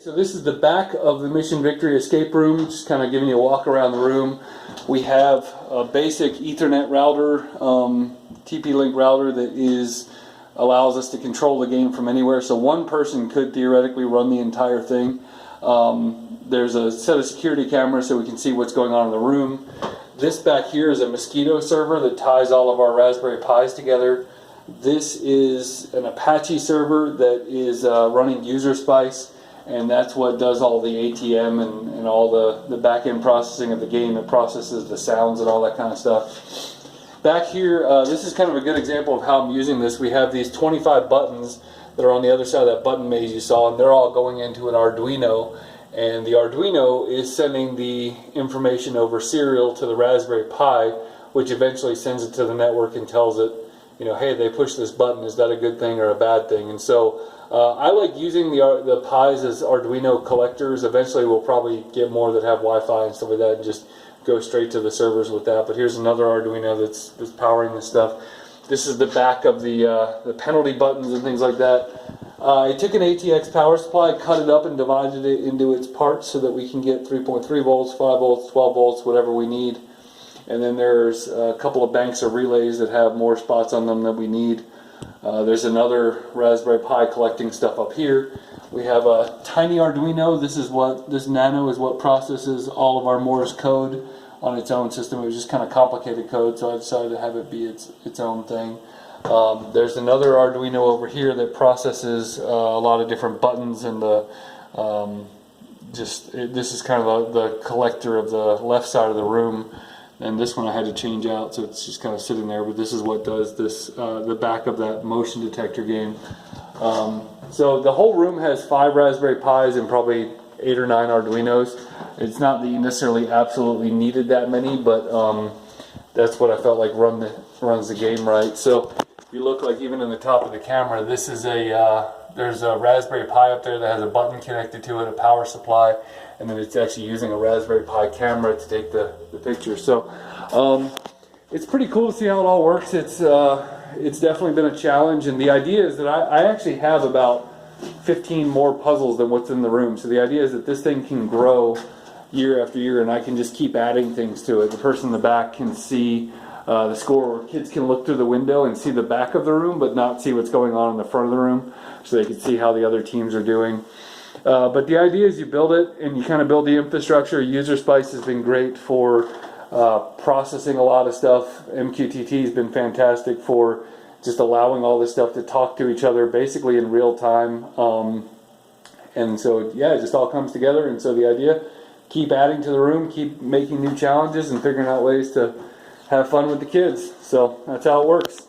So this is the back of the Mission Victory escape room, just kind of giving you a walk around the room. We have a basic Ethernet router, TP-Link router that allows us to control the game from anywhere. So one person could theoretically run the entire thing. There's a set of security cameras so we can see what's going on in the room. This back here is a Mosquito server that ties all of our Raspberry Pis together. This is an Apache server that is running UserSpice, and that's what does all the ATM and all the back-end processing of the game. It processes the sounds and all that kind of stuff. Back here, this is kind of a good example of how I'm using this. We have these 25 buttons that are on the other side of that button maze you saw, and they're all going into an Arduino. And the Arduino is sending the information over serial to the Raspberry Pi, which eventually sends it to the network and tells it, you know, hey, they pushed this button, is that a good thing or a bad thing? And so I like using the Pis as Arduino collectors. Eventually we'll probably get more that have Wi-Fi and stuff like that and just go straight to the servers with that. But here's another Arduino that's powering this stuff. This is the back of the penalty buttons and things like that. I took an ATX power supply, cut it up and divided it into its parts so that we can get 3.3 volts, 5 volts, 12 volts, whatever we need. And then there's a couple of banks of relays that have more spots on them than we need. There's another Raspberry Pi collecting stuff up here. We have a tiny Arduino. This Nano is what processes all of our Morse code on its own system. It was just kind of complicated code, so I decided to have it be its own thing. There's another Arduino over here that processes a lot of different buttons, and this is kind of the collector of the left side of the room. And this one I had to change out, so it's just kind of sitting there. But this is what does this, the back of that motion detector game. So the whole room has 5 Raspberry Pis and probably 8 or 9 Arduinos. It's not that you necessarily absolutely needed that many, but that's what I felt like runs the game right. So if you look, like even in the top of the camera, this is there's a Raspberry Pi up there that has a button connected to it, a power supply, and then it's actually using a Raspberry Pi camera to take the picture. So it's pretty cool to see how it all works. It's definitely been a challenge, and the idea is that I actually have about 15 more puzzles than what's in the room. So the idea is that this thing can grow year after year, and I can just keep adding things to it. The person in the back can see the score, or kids can look through the window and see the back of the room but not see what's going on in the front of the room, so they can see how the other teams are doing. But the idea is you build it and you kind of build the infrastructure. UserSpice has been great for processing a lot of stuff. MQTT has been fantastic for just allowing all this stuff to talk to each other basically in real time. And so yeah, it just all comes together. And so the idea, keep adding to the room, keep making new challenges and figuring out ways to have fun with the kids. So that's how it works.